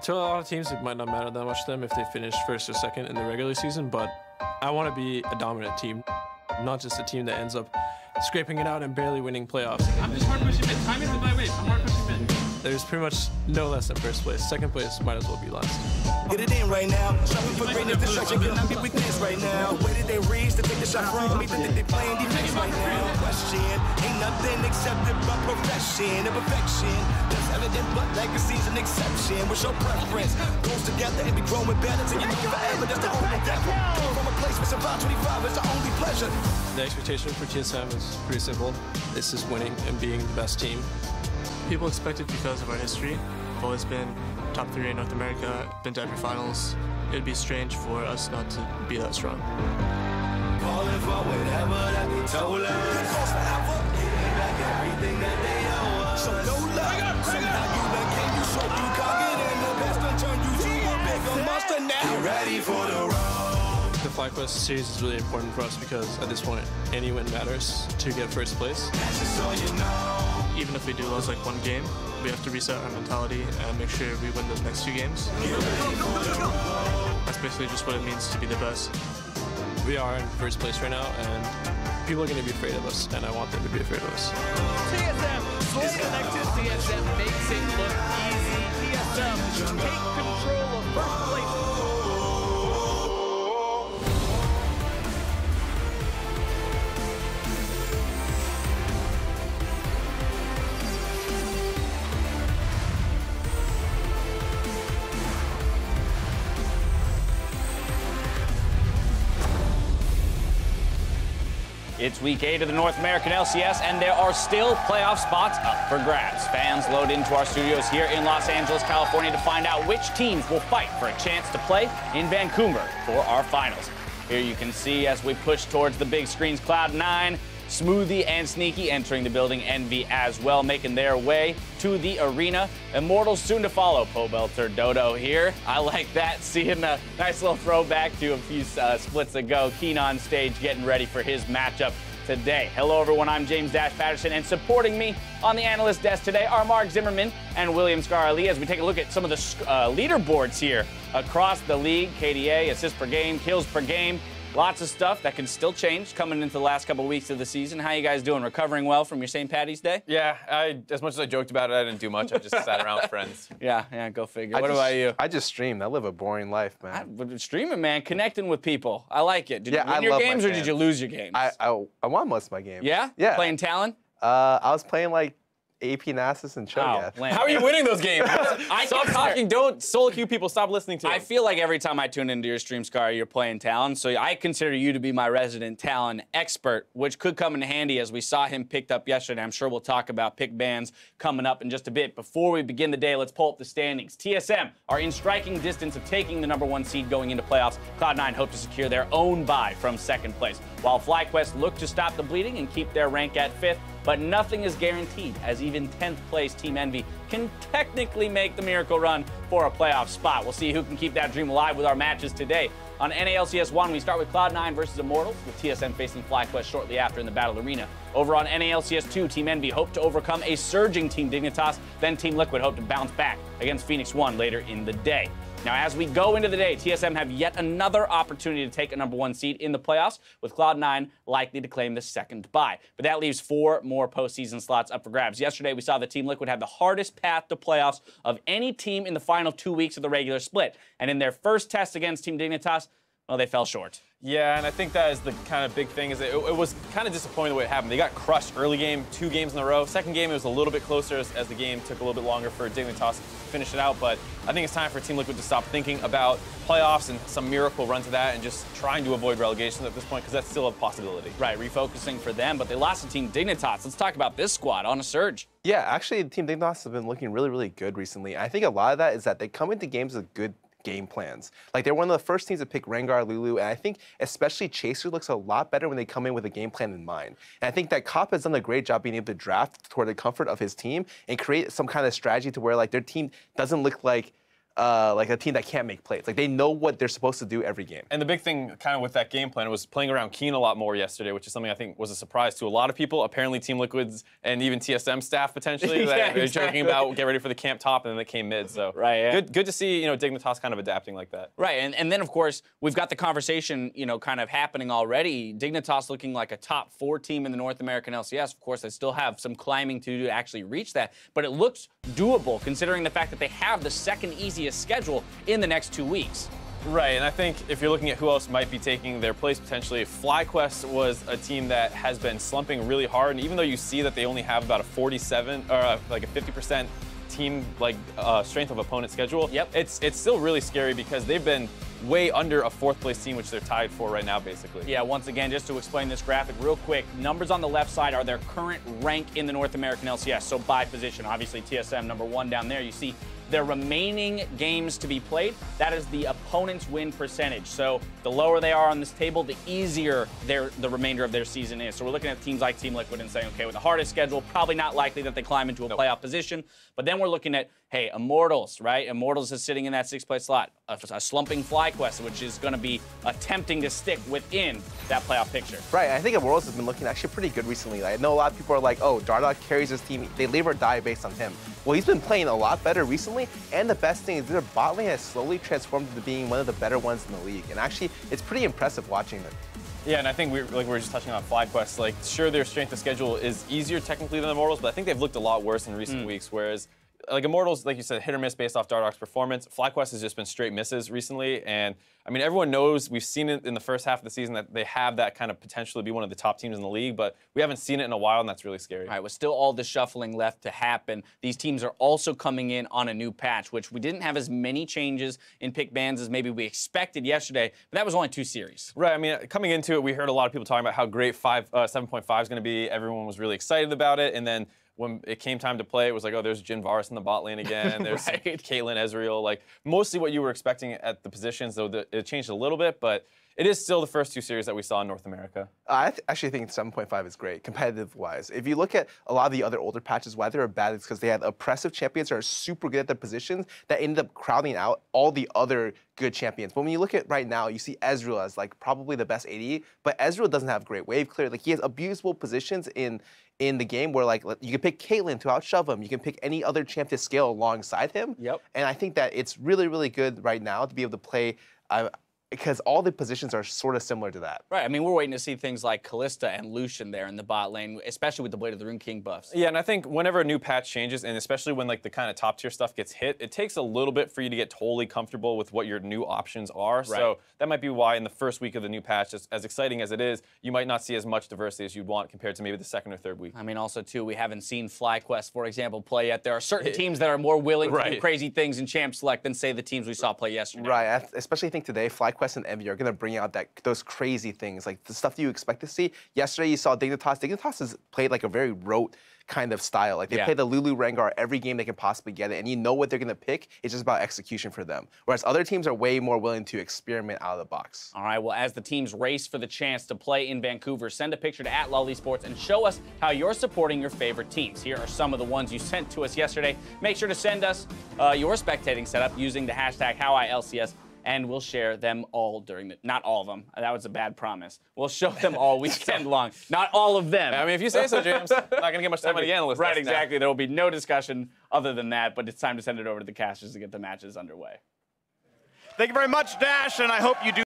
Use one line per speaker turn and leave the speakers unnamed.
To a lot of teams, it might not matter that much to them if they finish first or second in the regular season, but I want to be a dominant team, not just a team that ends up scraping it out and barely winning playoffs.
I'm just hard pushing mid. Time is my way. I'm hard pushing mid.
There's pretty much no less than first place. Second place might as well be last.
Get it in right now. Shopping for greatness, destruction cannot be weakness right now. Where did they reach to take the shot from me? Think they playing defense right now. Question, ain't nothing accepted but profession and perfection. That's evident, but legacy's an exception. What's your preference? Goes together and be growing better till you know forever. That's the only devil. Coming from a place where survive 25 is the only pleasure.
The expectation for TSM is pretty simple. This is winning and being the best team.
People expect it because of our history. We've always been top 3 in North America, been to every finals. It'd be strange for us not to be that strong.
Falling for whatever that they told us. Lost forever. Getting back everything that they owe us. So no love. Somehow you done came, you so you conquered, and the best done turned you to a bigger monster now. Get ready for the road.
The FlyQuest series is really important for us because at this point, any win matters to get first place.
That's just so you know.
Even if we do lose like one game, we have to reset our mentality and make sure we win the next 2 games. That's basically just what it means to be the best.
We are in first place right now, and people are going to be afraid of us, and I want them to be afraid of us.
TSM, slated next to TSM makes it look easy. TSM take control of first place.
It's week 8 of the North American LCS, and there are still playoff spots up for grabs. Fans load into our studios here in Los Angeles, California to find out which teams will fight for a chance to play in Vancouver for our finals. Here you can see as we push towards the big screens, Cloud9, Smoothie and Sneaky entering the building, Envy as well, making their way to the arena. Immortals soon to follow. Pobelter Dodo here. I like that, seeing a nice little throwback to a few splits ago. Keen on stage, getting ready for his matchup today. Hello everyone, I'm James Dash Patterson, and supporting me on the analyst desk today are Mark Zimmerman and William Scarali as we take a look at some of the leaderboards here across the league. KDA, assists per game, kills per game. Lots of stuff that can still change coming into the last couple of weeks of the season. How you guys doing? Recovering well from your St. Patty's Day?
Yeah, as much as I joked about it, I didn't do much. I just sat around with friends.
Yeah, go figure. What about you?
I just streamed. I live a boring life, man.
Streaming, man, connecting with people. I like it. Did you win
I
your
love
games
my
or did
fans.
you lose your games?
I won most of my games.
Yeah?
Yeah.
Playing Talon?
I was playing like AP Nasus and Cho'Gath.
Wow.
How are you winning those games? Stop talking. Don't solo queue people. Stop listening to them.
I feel like every time I tune into your stream, Scar, you're playing Talon. So I consider you to be my resident Talon expert, which could come in handy as we saw him picked up yesterday. I'm sure we'll talk about pick bans coming up in just a bit. Before we begin the day, let's pull up the standings. TSM are in striking distance of taking the #1 seed going into playoffs. Cloud9 hope to secure their own bye from second place, while FlyQuest look to stop the bleeding and keep their rank at 5th. But nothing is guaranteed, as even 10th place Team Envy can technically make the miracle run for a playoff spot. We'll see who can keep that dream alive with our matches today. On NALCS 1, we start with Cloud9 versus Immortals, with TSM facing FlyQuest shortly after in the Battle Arena. Over on NALCS 2, Team Envy hope to overcome a surging Team Dignitas, then Team Liquid hope to bounce back against Phoenix 1 later in the day. Now, as we go into the day, TSM have yet another opportunity to take a #1 seed in the playoffs, with Cloud9 likely to claim the second bye. But that leaves 4 more postseason slots up for grabs. Yesterday, we saw the Team Liquid have the hardest path to playoffs of any team in the final 2 weeks of the regular split. And in their first test against Team Dignitas, well, they fell short.
Yeah, and I think that is the kind of big thing. Is it was kind of disappointing the way it happened. They got crushed early game, 2 games in a row. Second game, it was a little bit closer as the game took a little bit longer for Dignitas to finish it out. But I think it's time for Team Liquid to stop thinking about playoffs and some miracle run to that and just trying to avoid relegation at this point, because that's still a possibility.
Right, refocusing for them, but they lost to Team Dignitas. Let's talk about this squad on a surge.
Yeah, actually, Team Dignitas have been looking really, really good recently. I think a lot of that is that they come into games with good game plans. Like, they're one of the first teams to pick Rengar, Lulu, and I think especially Chaser looks a lot better when they come in with a game plan in mind. And I think that Kopp has done a great job being able to draft toward the comfort of his team and create some kind of strategy to where, like, their team doesn't look like like a team that can't make plays. Like they know what they're supposed to do every game.
And the big thing kind of with that game plan was playing around Keen a lot more yesterday, which is something I think was a surprise to a lot of people. Apparently Team Liquid's and even TSM staff potentially that they're joking about get ready for the camp top, and then they came mid. So good to see, Dignitas kind of adapting like that.
Right, and then of course we've got the conversation, kind of happening already. Dignitas looking like a top 4 team in the North American LCS. Of course, they still have some climbing to do to actually reach that, but it looks doable considering the fact that they have the second easiest schedule in the next 2 weeks.
Right, and I think if you're looking at who else might be taking their place potentially, FlyQuest was a team that has been slumping really hard, and even though you see that they only have about a 47 or like a 50% team strength of opponent schedule, it's still really scary because they've been way under a 4th place team, which they're tied for right now, basically.
Yeah, once again, just to explain this graphic real quick, numbers on the left side are their current rank in the North American LCS, so by position. Obviously, TSM #1 down there. You see their remaining games to be played, that is the opponent's win percentage. So the lower they are on this table, the easier the remainder of their season is. So we're looking at teams like Team Liquid and saying, okay, with the hardest schedule, probably not likely that they climb into a playoff position. But then we're looking at, hey, Immortals, right? Immortals is sitting in that 6th place slot. A slumping FlyQuest, which is going to be attempting to stick within that playoff picture.
Right, I think Immortals has been looking actually pretty good recently. I know a lot of people are like, oh, Dardoch carries his team. They live or die based on him. Well, he's been playing a lot better recently, and the best thing is their bot lane has slowly transformed into being one of the better ones in the league. And actually, it's pretty impressive watching it.
Yeah, and I think we were just touching on FlyQuest. Like, sure, their strength of schedule is easier technically than Immortals, but I think they've looked a lot worse in recent weeks, whereas like Immortals, like you said, hit or miss based off Dardoch's performance. FlyQuest has just been straight misses recently, and I mean, everyone knows, we've seen it in the first half of the season that they have that kind of potential to be one of the top teams in the league, but we haven't seen it in a while, and that's really scary.
All right, with still all the shuffling left to happen, these teams are also coming in on a new patch, which we didn't have as many changes in pick bans as maybe we expected yesterday, but that was only 2 series.
Right, I mean, coming into it, we heard a lot of people talking about how great 7.5 is going to be. Everyone was really excited about it, and then when it came time to play, it was like, oh, there's Jhin Varus in the bot lane again. There's Caitlyn, Ezreal. Like, mostly what you were expecting at the positions, though it changed a little bit, but it is still the first 2 series that we saw in North America.
I actually think 7.5 is great, competitive-wise. If you look at a lot of the other older patches, why they were bad is because they had oppressive champions that are super good at their positions that ended up crowding out all the other good champions. But when you look at right now, you see Ezreal as like probably the best AD, but Ezreal doesn't have great wave clear. Like, he has abusable positions in the game where, like, you can pick Caitlyn to outshove him. You can pick any other champ to scale alongside him. And I think that it's really, really good right now to be able to play because all the positions are sort of similar to that.
Right, I mean, we're waiting to see things like Kalista and Lucian there in the bot lane, especially with the Blade of the Rune King buffs.
Yeah, and I think whenever a new patch changes, and especially when like the kind of top tier stuff gets hit, it takes a little bit for you to get totally comfortable with what your new options are. Right. So that might be why in the first week of the new patch, as exciting as it is, you might not see as much diversity as you'd want compared to maybe the 2nd or 3rd week.
I mean, also too, we haven't seen FlyQuest, for example, play yet. There are certain teams that are more willing to do crazy things in Champ Select than, say, the teams we saw play yesterday.
Right, I especially think today, FlyQuest and Envy are going to bring out those crazy things, like the stuff that you expect to see. Yesterday, you saw Dignitas. Dignitas has played like a very rote kind of style. Like, they play the Lulu Rengar every game they can possibly get it, and you know what they're going to pick. It's just about execution for them. Whereas other teams are way more willing to experiment out of the box.
All right, well, as the teams race for the chance to play in Vancouver, send a picture to @LollySports and show us how you're supporting your favorite teams. Here are some of the ones you sent to us yesterday. Make sure to send us your spectating setup using the hashtag HowILCS. And we'll share them all during the, not all of them, that was a bad promise. We'll show them all weekend long. Not all of them.
I mean, if you say so, James, not going to get much time on the analyst.
Right, exactly. There will be no discussion other than that, but it's time to send it over to the casters to get the matches underway.
Thank you very much, Dash, and I hope you do